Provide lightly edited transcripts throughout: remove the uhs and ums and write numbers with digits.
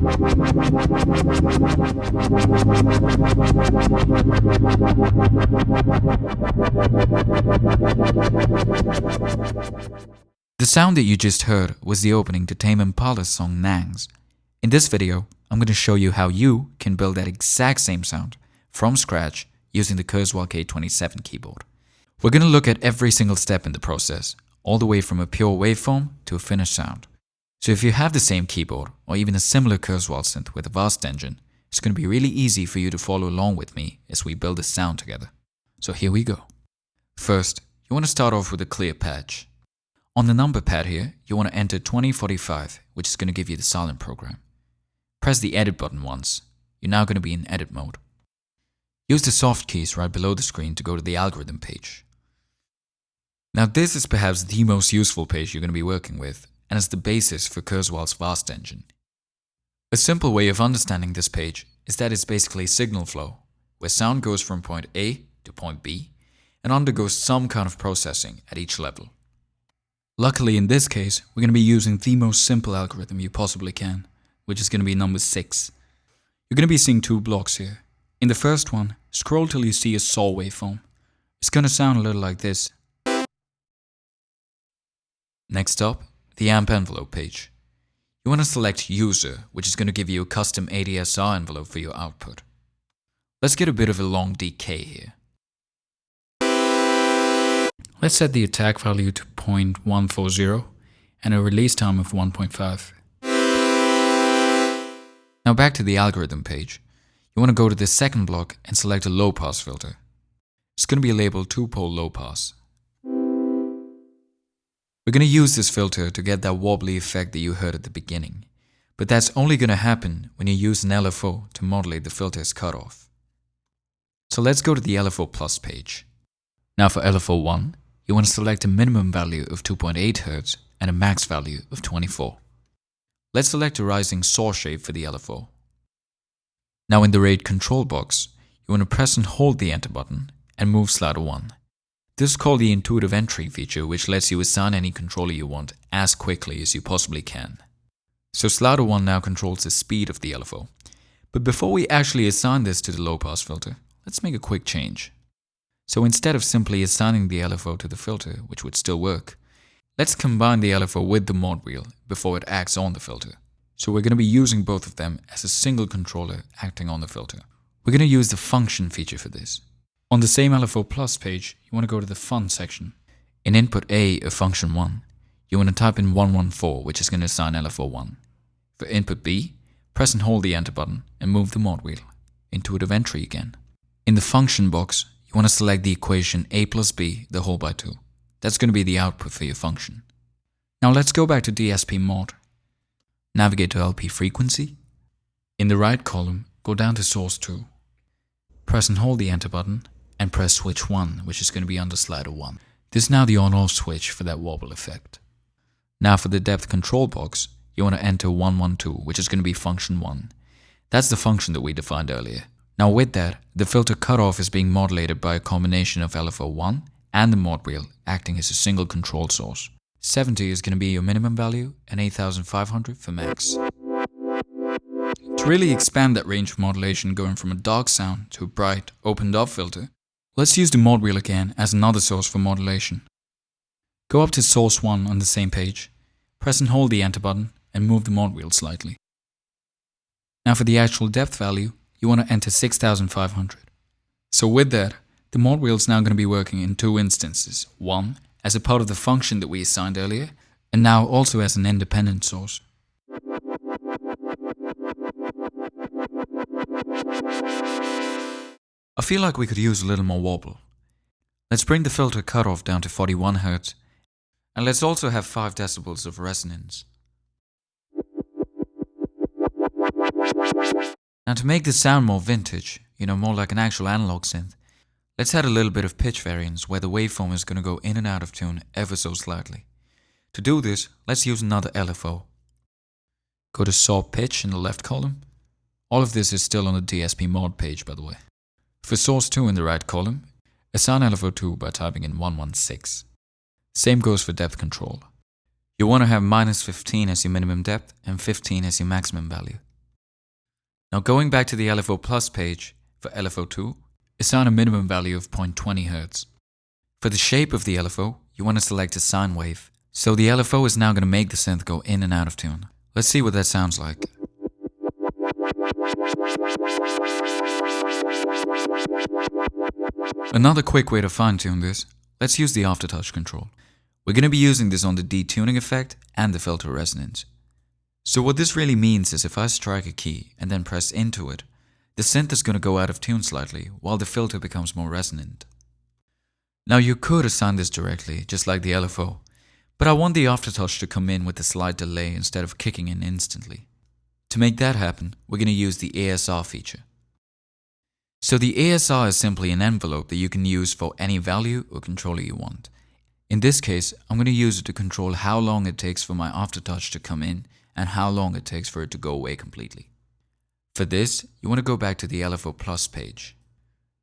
The sound that you just heard was the opening to Tame Impala's song Nangs. In this video, I'm going to show you how you can build that exact same sound from scratch using the Kurzweil K27 keyboard. We're going to look at every single step in the process, all the way from a pure waveform to a finished sound. So if you have the same keyboard or even a similar Kurzweil synth with a vast engine, it's going to be really easy for you to follow along with me as we build this sound together. So here we go. First, you want to start off with a clear patch. On the number pad here, you want to enter 2045, which is going to give you the silent program. Press the edit button once. You're now going to be in edit mode. Use the soft keys right below the screen to go to the algorithm page. Now this is perhaps the most useful page you're going to be working with, and is the basis for Kurzweil's vast engine. A simple way of understanding this page is that it's basically signal flow, where sound goes from point A to point B and undergoes some kind of processing at each level. Luckily in this case, we're going to be using the most simple algorithm you possibly can, which is going to be number 6. You're going to be seeing 2 blocks here. In the first one, scroll till you see a saw waveform. It's going to sound a little like this. Next up, the amp envelope page. You want to select user, which is going to give you a custom ADSR envelope for your output. Let's get a bit of a long decay here. Let's set the attack value to 0.140 and a release time of 1.5. Now back to the algorithm page. You want to go to the second block and select a low pass filter. It's going to be labeled 2-pole low pass. We're going to use this filter to get that wobbly effect that you heard at the beginning, but that's only going to happen when you use an LFO to modulate the filter's cutoff. So let's go to the LFO plus page. Now for LFO 1, you want to select a minimum value of 2.8 Hz and a max value of 24. Let's select a rising saw shape for the LFO. Now in the rate control box, you want to press and hold the enter button and move slider 1. This is called the intuitive entry feature, which lets you assign any controller you want as quickly as you possibly can. So slider 1 now controls the speed of the LFO. But before we actually assign this to the low pass filter, let's make a quick change. So instead of simply assigning the LFO to the filter, which would still work, let's combine the LFO with the mod wheel before it acts on the filter. So we're going to be using both of them as a single controller acting on the filter. We're going to use the function feature for this. On the same LFO plus page, you want to go to the fun section. In input A of function 1, you want to type in 114, which is going to assign LFO 1. For input B, press and hold the enter button and move the mod wheel. Intuitive entry again. In the function box, you want to select the equation A plus B the whole by 2. That's going to be the output for your function. Now let's go back to DSP mod. Navigate to LP frequency. In the right column, go down to source 2. Press and hold the enter button and press switch 1, which is going to be under slider 1. This is now the on-off switch for that wobble effect. Now for the depth control box, you want to enter 112, which is going to be function 1. That's the function that we defined earlier. Now with that, the filter cutoff is being modulated by a combination of LFO 1 and the mod wheel acting as a single control source. 70 is going to be your minimum value and 8500 for max. To really expand that range of modulation going from a dark sound to a bright, opened up filter, let's use the mod wheel again as another source for modulation. Go up to source 1 on the same page, press and hold the enter button and move the mod wheel slightly. Now for the actual depth value, you want to enter 6500. So with that, the mod wheel is now going to be working in 2 instances. One, as a part of the function that we assigned earlier, and now also as an independent source. I feel like we could use a little more wobble. Let's bring the filter cutoff down to 41 Hz, and let's also have 5 decibels of resonance. Now to make this sound more vintage, more like an actual analog synth, let's add a little bit of pitch variance where the waveform is going to go in and out of tune ever so slightly. To do this, let's use another LFO. Go to saw pitch in the left column. All of this is still on the DSP mod page, by the way. For source 2 in the right column, assign LFO 2 by typing in 116. Same goes for depth control. You want to have -15 as your minimum depth and 15 as your maximum value. Now going back to the LFO Plus page, for LFO2, assign a minimum value of 0.20 Hz. For the shape of the LFO, you want to select a sine wave. So the LFO is now going to make the synth go in and out of tune. Let's see what that sounds like. Another quick way to fine-tune this, let's use the Aftertouch control. We're going to be using this on the detuning effect and the filter resonance. So what this really means is if I strike a key and then press into it, the synth is going to go out of tune slightly while the filter becomes more resonant. Now you could assign this directly, just like the LFO, but I want the Aftertouch to come in with a slight delay instead of kicking in instantly. To make that happen, we're going to use the ASR feature. So the ASR is simply an envelope that you can use for any value or controller you want. In this case, I'm going to use it to control how long it takes for my Aftertouch to come in and how long it takes for it to go away completely. For this, you want to go back to the LFO Plus page.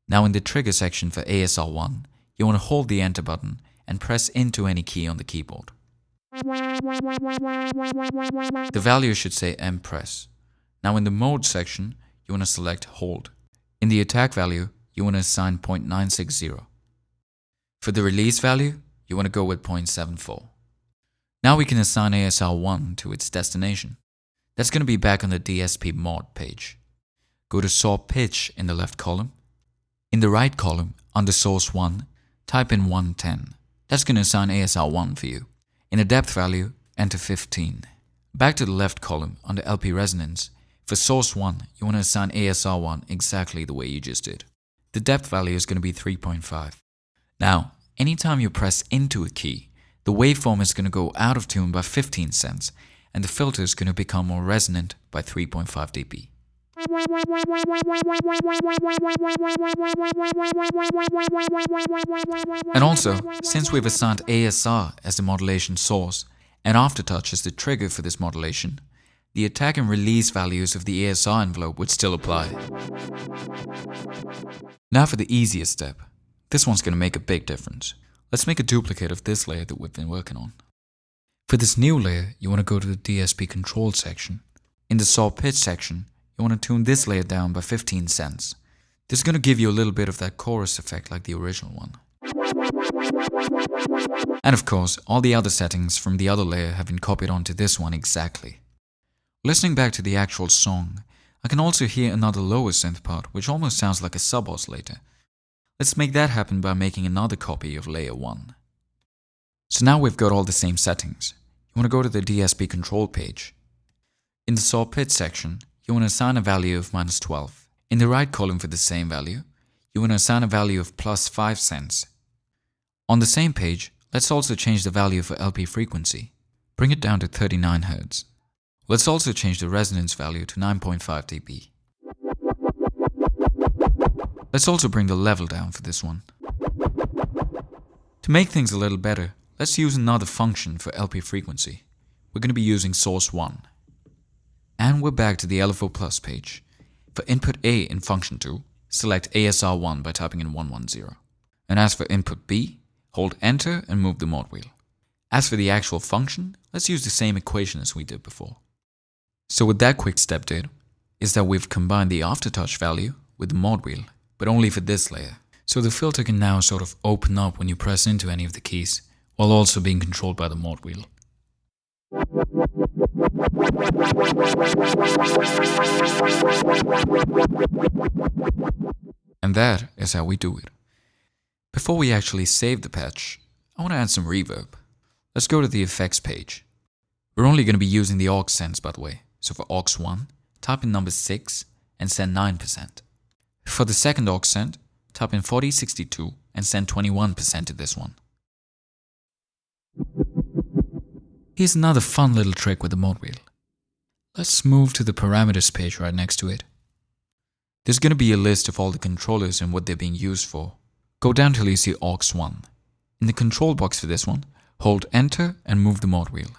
Now in the trigger section for ASR1, you want to hold the enter button and press into any key on the keyboard. The value should say M-press. Now in the mode section, you want to select hold. In the attack value, you want to assign 0.960. For the release value, you want to go with 0.74. Now we can assign ASR1 to its destination. That's going to be back on the DSP mod page. Go to saw pitch in the left column. In the right column, under source 1, type in 110. That's going to assign ASR1 for you. In the depth value, enter 15. Back to the left column, under LP resonance, for source 1, you want to assign ASR1 exactly the way you just did. The depth value is going to be 3.5. Now, anytime you press into a key, the waveform is going to go out of tune by 15 cents, and the filter is going to become more resonant by 3.5 dB. And also, since we've assigned ASR as the modulation source and Aftertouch as the trigger for this modulation, the attack and release values of the ASR envelope would still apply. Now for the easiest step. This one's going to make a big difference. Let's make a duplicate of this layer that we've been working on. For this new layer, you want to go to the DSP control section. In the saw pitch section, you want to tune this layer down by 15 cents. This is going to give you a little bit of that chorus effect like the original one. And of course, all the other settings from the other layer have been copied onto this one exactly. Listening back to the actual song, I can also hear another lower synth part which almost sounds like a sub-oscillator. Let's make that happen by making another copy of layer 1. So now we've got all the same settings. You want to go to the DSP control page. In the saw pitch section, you want to assign a value of -12. In the right column for the same value, you want to assign a value of +5 cents. On the same page, let's also change the value for LP frequency. Bring it down to 39 Hz. Let's also change the resonance value to 9.5 dB. Let's also bring the level down for this one. To make things a little better, let's use another function for LP frequency. We're going to be using source 1. And we're back to the LFO Plus page. For input A in function 2, select ASR1 by typing in 110. And as for input B, hold enter and move the mod wheel. As for the actual function, let's use the same equation as we did before. So what that quick step did is that we've combined the Aftertouch value with the mod wheel, but only for this layer. So the filter can now sort of open up when you press into any of the keys, while also being controlled by the mod wheel. And that is how we do it. Before we actually save the patch, I want to add some reverb. Let's go to the effects page. We're only going to be using the aux sense, by the way. So for aux 1, type in number 6 and send 9%. For the second aux send, type in 4062 and send 21% to this one. Here's another fun little trick with the mod wheel. Let's move to the parameters page right next to it. There's going to be a list of all the controllers and what they're being used for. Go down till you see aux 1. In the control box for this one, hold enter and move the mod wheel.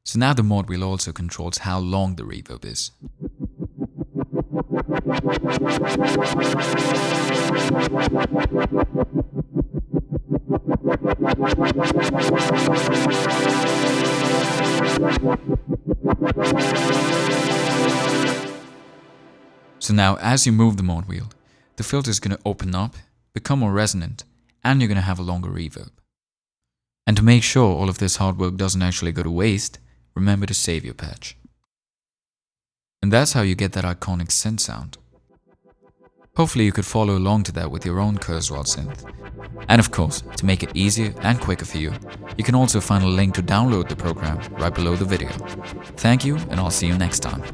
So now the mod wheel also controls how long the reverb is. So now as you move the mod wheel, the filter is going to open up, become more resonant, and you're going to have a longer reverb. And to make sure all of this hard work doesn't actually go to waste, remember to save your patch. And that's how you get that iconic synth sound. Hopefully you could follow along to that with your own Kurzweil synth. And of course, to make it easier and quicker for you, you can also find a link to download the program right below the video. Thank you, and I'll see you next time.